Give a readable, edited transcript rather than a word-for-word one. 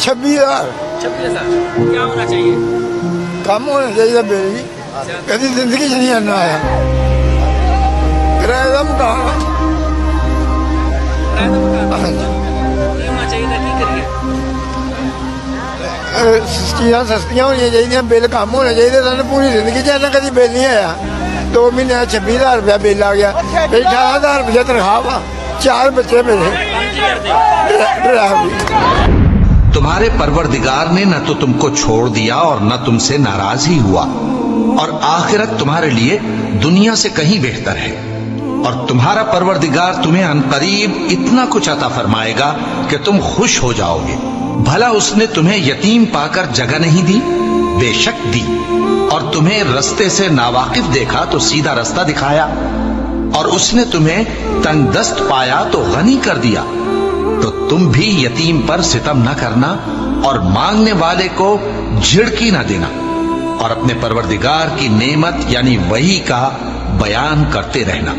26,000। 26,000 क्या होना चाहिए? काम होना चाहिए बेली कभी जिंदगी च नहीं आना आया किराए का मकान किराए का मकान ये होना चाहिए था की करिए चीज़ां सस्तियां होनी चाहिए बिल कम होने चाहिए सानू पूरी जिंदगी च इन्ना कभी बिल नहीं आया 2 महीने 26,000 रुपया बिल आ गया 18,000 रुपया तनख्वाह वा 4 बच्चे मेरे काम की करते ड्राइवरी। तुम्हारे परवरदिगार ने न तो तुमको छोड़ दिया और न तुमसे नाराज ही हुआ, और आखिरत तुम्हारे लिए दुनिया से कहीं बेहतर है। और तुम्हारा परवरदिगार तुम्हें अनकरीब इतना कुछ अता फरमाएगा कि तुम खुश हो जाओगे। भला उसने तुम्हें यतीम पाकर जगह नहीं दी? बेशक दी। और तुम्हें रस्ते से नावाकिफ देखा तो सीधा रास्ता दिखाया, और उसने तुम्हें तंगदस्त पाया तो गनी कर दिया। तो तुम भी यतीम पर सितम न करना और मांगने वाले को झिड़की न देना, और अपने परवरदिगार की नेमत यानी वही का बयान करते रहना।